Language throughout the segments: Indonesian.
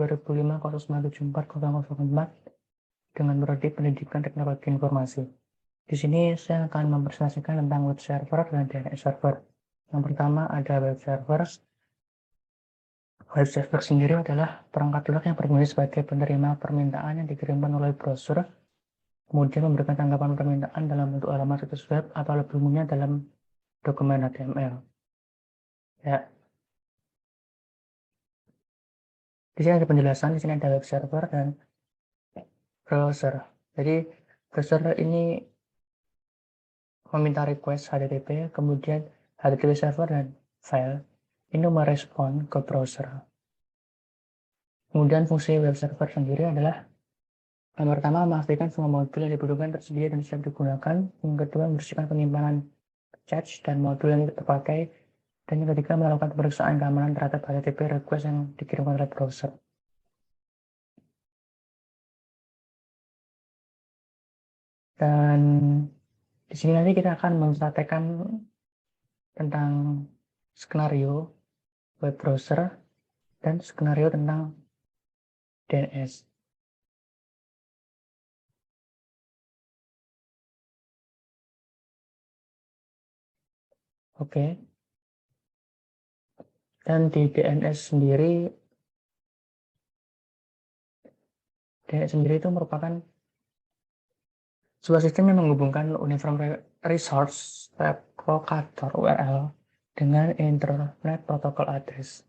2005-0974-004 dengan prodi Pendidikan Teknologi Informasi. Di sini saya akan mempresentasikan tentang web server dan DNS server. Yang pertama ada web server. Web server sendiri adalah perangkat lunak yang berfungsi sebagai penerima permintaan yang dikirimkan oleh browser, kemudian memberikan tanggapan permintaan dalam bentuk halaman situs web atau lebih umumnya dalam dokumen HTML. Ya. Di sini ada penjelasan, di sini ada web server dan browser. Jadi browser ini meminta request HTTP, kemudian HTTP server dan file ini merespon ke browser. Kemudian fungsi web server sendiri adalah yang pertama memastikan semua modul yang dibutuhkan tersedia dan siap digunakan. Yang kedua membersihkan penyimpanan cache dan modul yang tidak terpakai. Dan yang ketiga melakukan pemeriksaan keamanan terhadap HTTP request yang dikirimkan oleh browser. Dan di sini nanti kita akan mempraktekkan tentang skenario web browser dan skenario tentang DNS. Oke. Dan di DNS sendiri itu merupakan sebuah sistem yang menghubungkan uniform resource web locator URL dengan internet protocol address.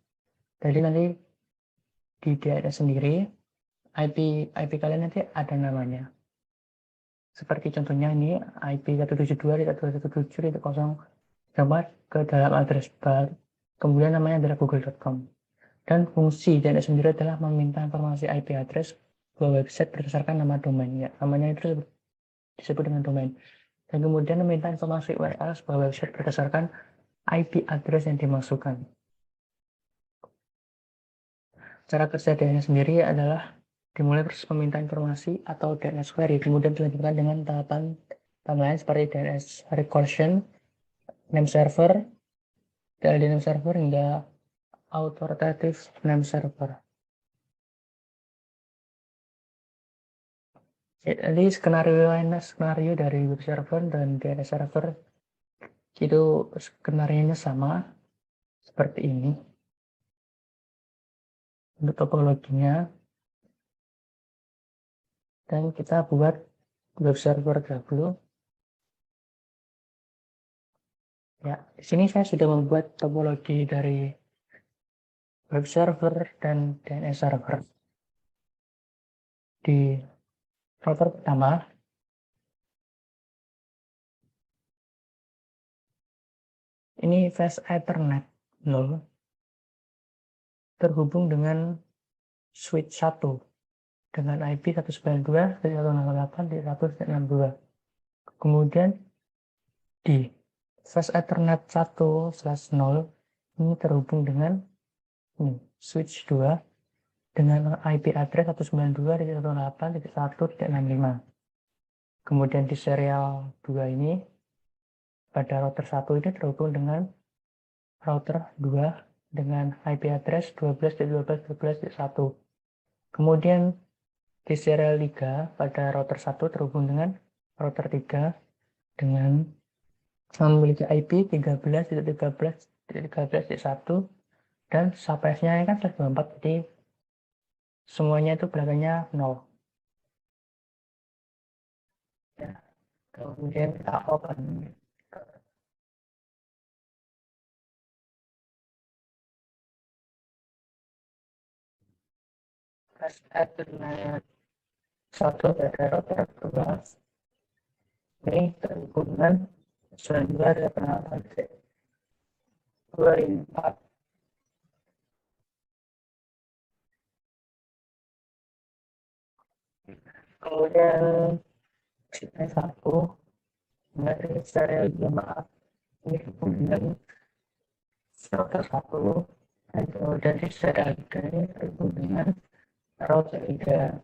Jadi nanti di DNS sendiri IP kalian nanti ada namanya. Seperti contohnya ini IP 172.167.0 dapat ke dalam address bar, kemudian namanya adalah google.com. Dan fungsi DNS sendiri adalah meminta informasi IP address ke website berdasarkan nama domainnya. Namanya itu disebut dengan domain. Dan kemudian meminta informasi URL sebuah website berdasarkan IP address yang dimasukkan. Cara kerja DNS sendiri adalah dimulai proses meminta informasi atau DNS query, kemudian dilanjutkan dengan tahapan lain seperti DNS recursion, name server, DLD name server hingga authoritative name server. Jadi skenario dari web server dan DNS server itu skenario-nya sama seperti ini. Untuk topologinya, dan kita buat web server dahulu. Ya, di sini saya sudah membuat topologi dari web server dan DNS server. Di router pertama, ini fast Ethernet 0 terhubung dengan switch 1 dengan IP 192.168.162. Kemudian di fast Ethernet 1/0 ini terhubung dengan switch 2 dengan IP address 192.168.1.65. Kemudian di serial 2 ini pada router 1 ini terhubung dengan router 2 dengan IP address 12.12.12.1. Kemudian di serial 3 pada router 1 terhubung dengan router 3 dengan memiliki IP 13.13.13.1 dan subnetnya kan 24, jadi semuanya itu belakangnya 0. Ya, kemudian kita open fast Ethernet 1 pada router 2 ini terhubung dengan 92.8.254. Kemudian kita 1 dari serial 5 ini kemudian router 1 dan kemudian di serial 3 ini terhubung dengan router 3.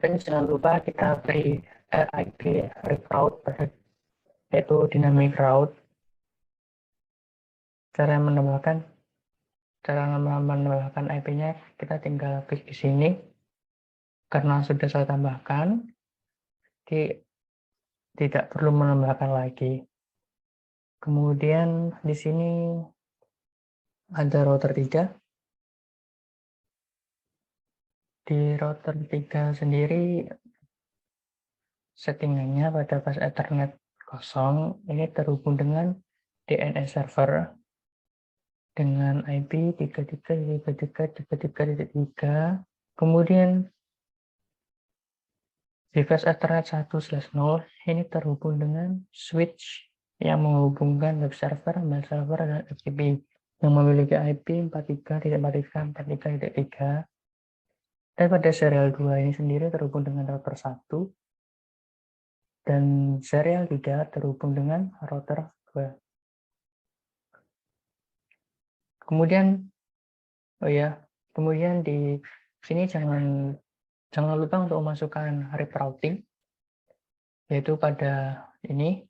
Dan jangan lupa kita beri IP route yaitu dynamic route. Cara menambahkan Cara menambahkan IP-nya kita tinggal klik di sini. Karena sudah saya tambahkan, jadi tidak perlu menambahkan lagi. Kemudian di sini ada router 3. Di router 3 sendiri settingannya pada bus Ethernet 0 ini terhubung dengan DNS server dengan IP 33.33.33.3. Kemudian device Ethernet 1/0 ini terhubung dengan switch yang menghubungkan web server, mail server, dan FTP yang memiliki IP 43.43.43.3. Dan pada serial 2 ini sendiri terhubung dengan router 1 dan serial 3 terhubung dengan router 2. Kemudian kemudian di sini jangan lupa untuk memasukkan RIP routing, yaitu pada ini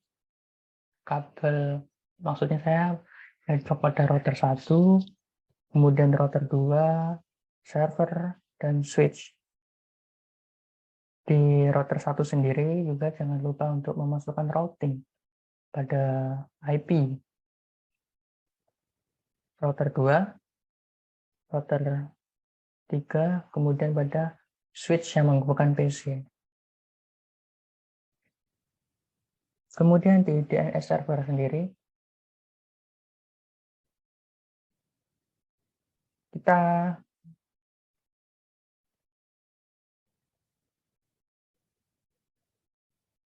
kabel, maksudnya saya pada router 1, kemudian router 2, server, dan switch. Di router 1 sendiri juga jangan lupa untuk memasukkan routing pada IP router 2, router 3, kemudian pada switch yang menghubungkan PC. Kemudian di DNS server sendiri, kita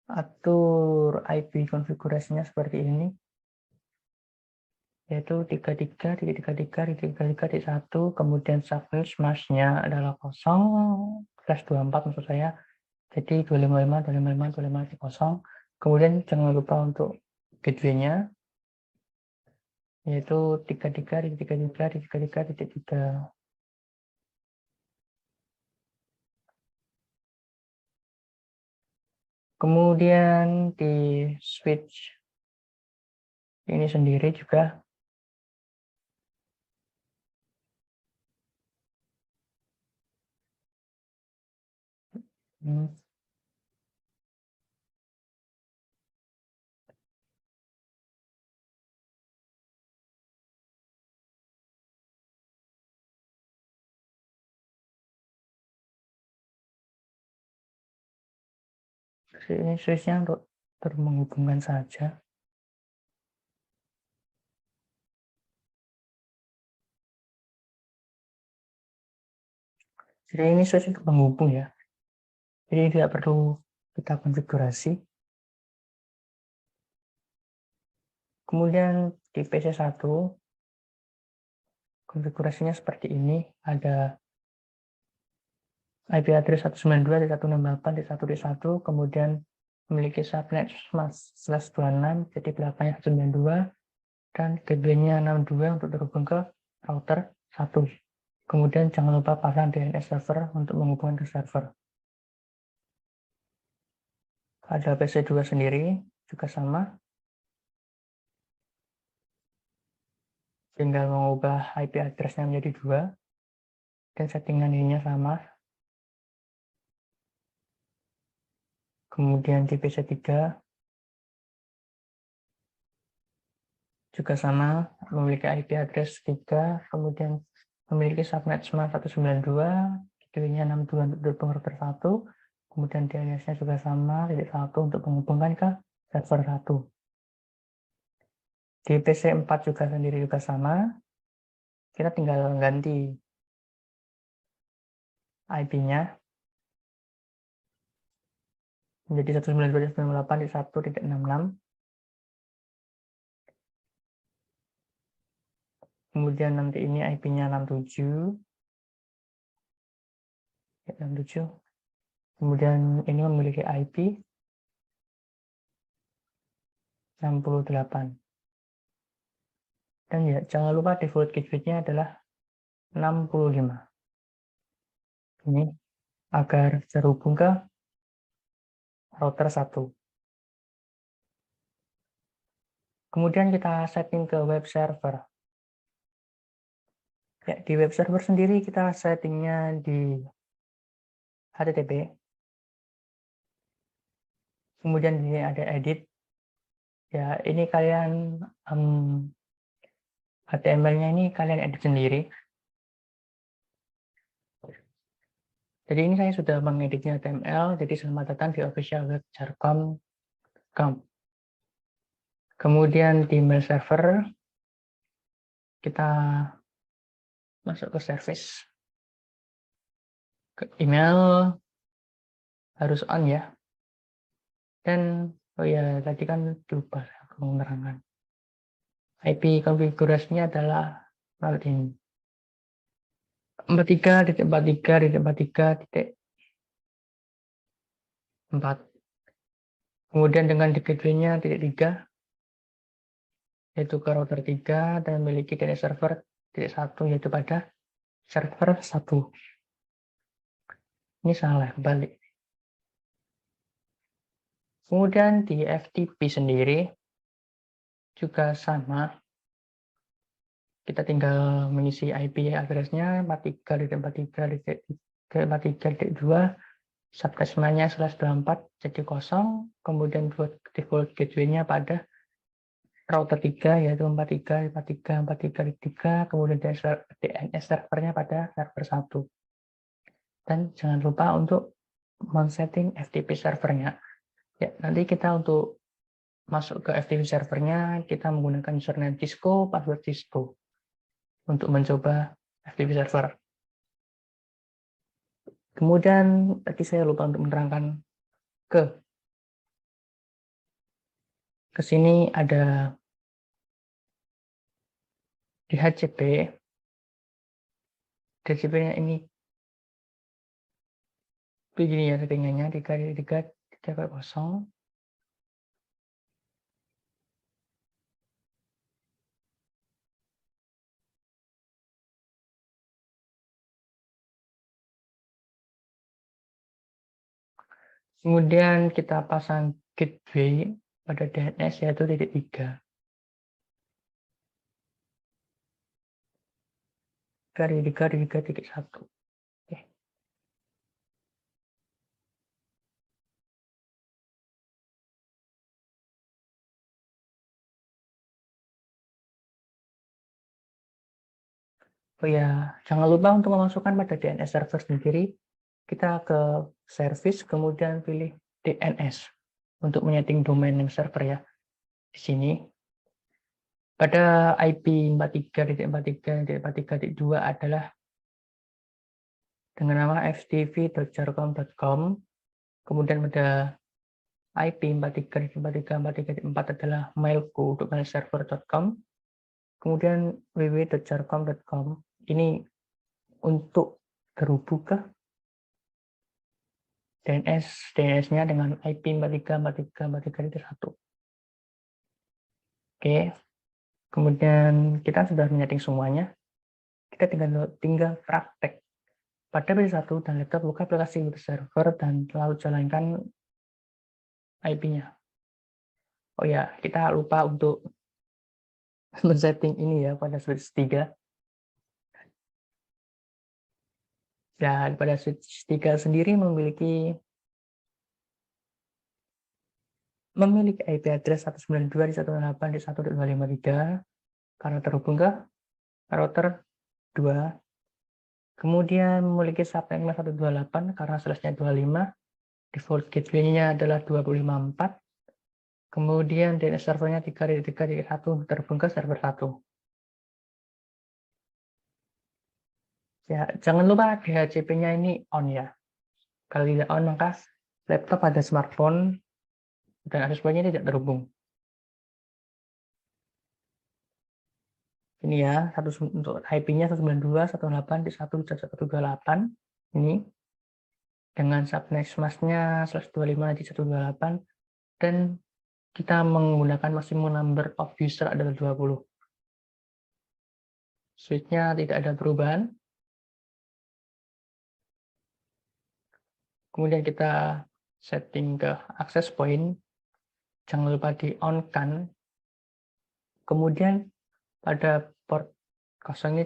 atur IP konfigurasinya seperti ini, yaitu 33.33.33.1, kemudian subnet mask-nya adalah 0/24 maksud saya, jadi 255.255.255.0. Kemudian jangan lupa untuk gateway-nya, yaitu 33.33.33.3. Kemudian di switch ini sendiri juga ini switch-nya untuk termenghubungkan saja. Jadi ini switch untuk penghubung ya. Jadi tidak perlu kita konfigurasi. Kemudian di PC1 konfigurasinya seperti ini, ada IP address 192.168.1.1, kemudian memiliki subnet /26, jadi belakangnya 192, dan gateway-nya 62 untuk terhubung ke router 1. Kemudian jangan lupa pasang DNS server untuk menghubungkan ke server. Ada PC2 sendiri, juga sama. Tinggal mengubah IP address-nya menjadi 2, dan settingan ininya sama. Kemudian di PC3 juga sama, memiliki IP address 3, kemudian memiliki subnet SMART 192, gateway-nya 62 untuk terhubung router 1, kemudian DNS-nya juga sama, titik 1 untuk menghubungkan ke server 1. Di PC4 juga sendiri juga sama, kita tinggal ganti IP-nya menjadi 192.168.1.66. Kemudian nanti ini IP-nya 67. Kemudian ini memiliki IP 68. Dan ya, jangan lupa default gateway-nya adalah 65. Ini agar terhubung ke router 1. Kemudian kita setting ke web server. Ya, di web server sendiri kita settingnya di HTTP. Kemudian di sini ada edit. Ya, ini kalian HTML-nya ini kalian edit sendiri. Jadi ini saya sudah mengeditnya HTML, jadi selamat datang di official web jarcom.com. Kemudian di mail server, kita masuk ke service. Ke email harus on ya. Dan, oh ya, tadi kan lupa aku menerangkan. IP konfigurasinya adalah seperti ini. 43.43.43.4. Kemudian dengan gateway-nya .3, yaitu ke router 3 dan memiliki DNS server .1, yaitu pada server 1. Ini salah, balik. Kemudian di FTP sendiri juga sama. Kita tinggal mengisi IP address-nya 43.43.2, subnetnya /24 jadi kosong, kemudian buat default gateway-nya pada router 3 yaitu 43.43.43.3, kemudian DNS servernya pada server 1. Dan jangan lupa untuk men-setting FTP servernya. Ya, nanti kita untuk masuk ke FTP servernya, kita menggunakan username Cisco, password Cisco untuk mencoba FTP server. Kemudian tadi saya lupa untuk menerangkan ke sini ada DHCP. DHCP-nya ini begini ya settingannya 3.3.3.0. Kemudian kita pasang gateway pada DNS yaitu .3. 3.3.3.1. Oke. Oh ya, jangan lupa untuk memasukkan pada DNS server sendiri. Kita ke service, kemudian pilih DNS untuk menyeting domain name server ya. Di sini pada IP 43.43.43.2 adalah dengan nama ftv.jarcom.com. Kemudian pada IP 43.43.43.4 adalah mailku untuk mailserver.com. Kemudian www.jarcom.com. Ini untuk terhubung ke DNS-nya dengan IP 43.43.43.1. Oke, kemudian kita sudah menyeting semuanya. Kita tinggal praktek. Pada PC1 dan laptop buka aplikasi web server dan lalu jalankan IP-nya. Oh ya, kita lupa untuk men-setting ini ya pada switch 3. Dan pada switch 3 sendiri memiliki IP address 192.168.1.253 karena terhubung ke router 2. Kemudian memiliki subnet 128 karena slash-nya 25. Default gateway-nya adalah 254. Kemudian DNS servernya 3.3.1 terhubung ke server 1. Ya, jangan lupa DHCP-nya ini on ya. Kalau tidak on, maka laptop pada smartphone dan akses point-nya tidak terhubung. Ini ya, untuk IP-nya 192.168.1.128. Ini dengan subnet mask-nya /25 di 128 dan kita menggunakan maximum number of user adalah 20. Switch-nya tidak ada perubahan. Kemudian kita setting ke access point, jangan lupa di on-kan. Kemudian pada port 0 ini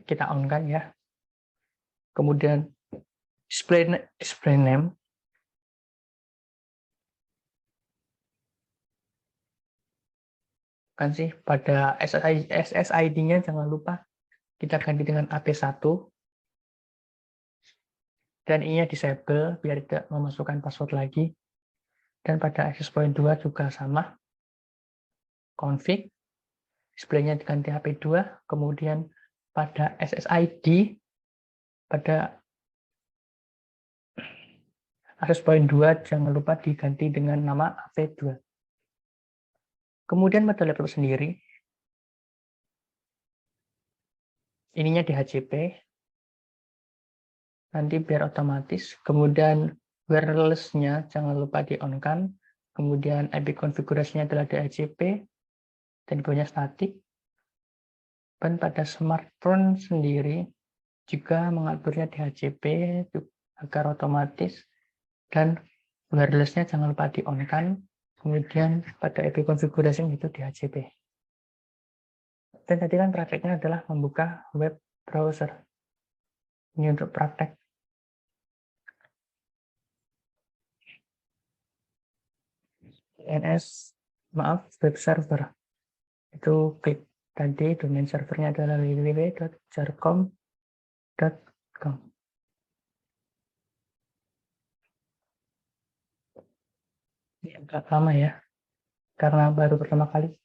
kita on kan ya. Kemudian display name kan sih pada SSID-nya jangan lupa kita ganti dengan AP1 dan ini disable biar tidak memasukkan password lagi. Dan pada access point 2 juga sama, config, displaynya diganti HP2, kemudian pada SSID, pada access point 2 jangan lupa diganti dengan nama AP2. Kemudian pada laptop sendiri, ininya di HCP, nanti biar otomatis, kemudian wireless-nya jangan lupa di-on-kan, kemudian IP konfigurasinya adalah DHCP, dan punya statik. Dan pada smartphone sendiri juga mengaturnya DHCP agar otomatis, dan wireless-nya jangan lupa di-on-kan, kemudian pada IP konfigurasi itu DHCP. Dan tadi kan prakteknya adalah membuka web browser. Ini untuk praktek. web server. Itu klik tadi, domain servernya adalah www.jarcom.com. Ini agak lama ya, karena baru pertama kali.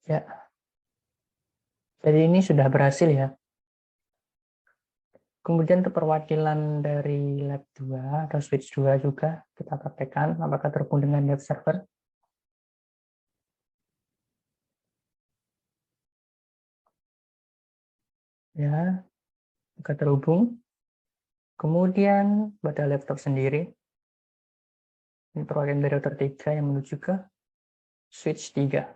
Ya, jadi ini sudah berhasil ya. Kemudian untuk perwakilan dari lab 2 atau switch 2 juga kita praktekkan apakah terhubung dengan web server. Ya, maka terhubung. Kemudian pada laptop sendiri, ini perwakilan dari router 3 yang menuju ke switch 3.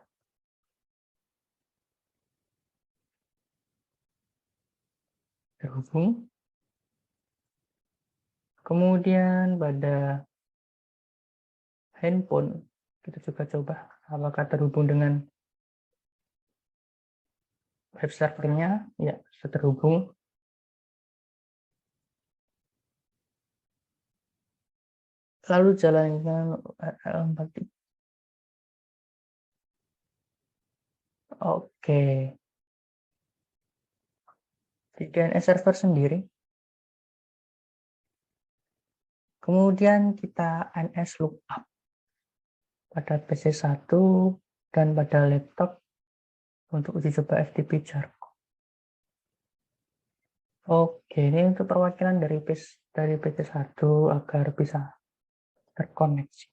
Terhubung. Kemudian pada handphone, kita juga coba apakah terhubung dengan web servernya. Ya, sudah terhubung. Lalu jalankan URL 4. Oke. Di DNS server sendiri. Kemudian kita NS lookup pada PC1 dan pada laptop untuk uji coba FTP Jarcom. Oke, ini untuk perwakilan dari PC1 agar bisa terkoneksi.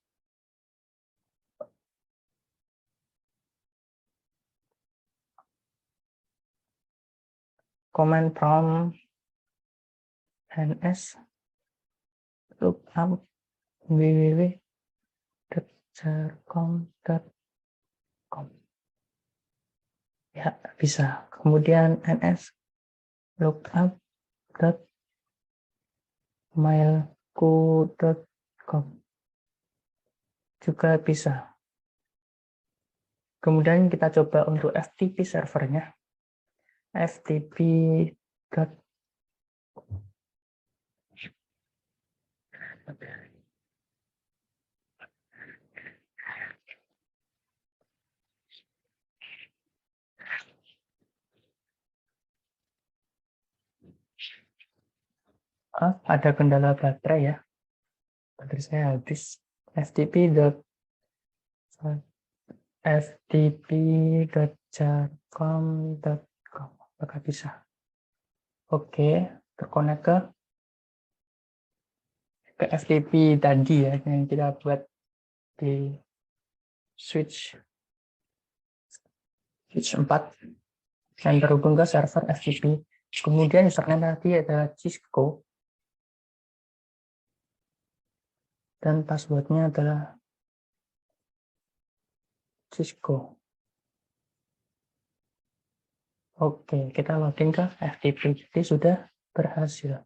Command prompt NS lookup www.jarcom.com. Ya, bisa. Kemudian NS lookup.mailku.com juga bisa. Kemudian kita coba untuk FTP servernya. FTP. Ada kendala baterai ya. Baterai saya habis. ftp.jarcom.com. Apakah bisa? Oke, terkonek ke FTP tadi ya yang kita buat di switch 4 dan terhubung ke server FTP. Kemudian username tadi ada Cisco dan passwordnya adalah Cisco. Oke, kita login ke FTP. Jadi sudah berhasil.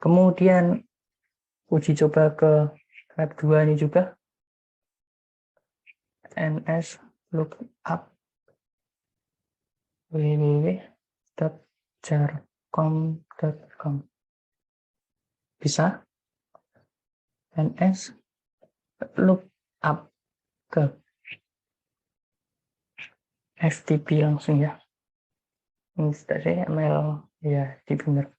Kemudian uji coba ke web 2 ini juga ns lookup www.jarcom.com. Bisa ns lookup ke FTP langsung ya. Ini saya email ya di bener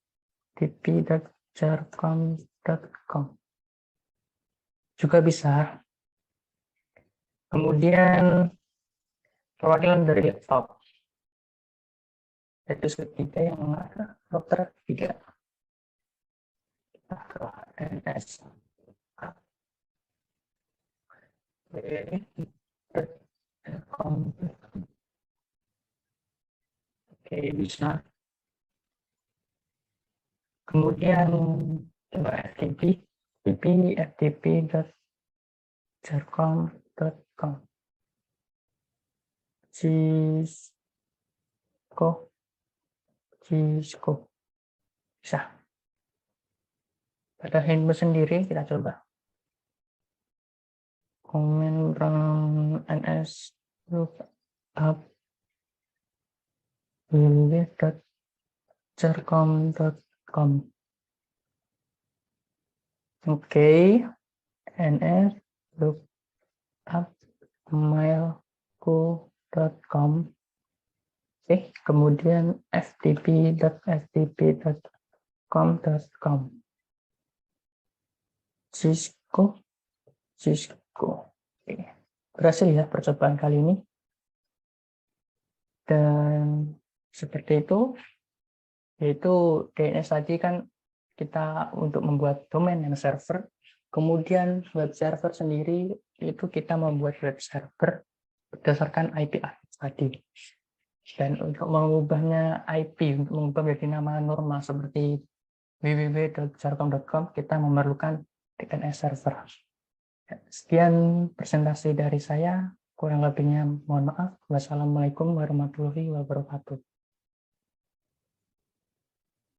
tp.jarcom.com juga bisa. Kemudian perwakilan dari laptop itu ketiga yang mana router 3 ns oke bisa. Kemudian coba ftp.jarcom.com Cisco bisa. Pada handphone sendiri kita coba komen from ns lookup www.jarcom.com. Oke, ns lookup mailku.com. Kemudian ftp.ftp.com. Cisco. Berhasil ya percobaan kali ini. Dan seperti itu, yaitu DNS tadi kan kita untuk membuat domain dan server. Kemudian web server sendiri itu kita membuat web server berdasarkan IP address tadi. Dan untuk mengubahnya IP, untuk mengubah menjadi nama normal seperti www.jarcom.com, kita memerlukan DNS server. Sekian presentasi dari saya, kurang lebihnya mohon maaf. Wassalamualaikum warahmatullahi wabarakatuh.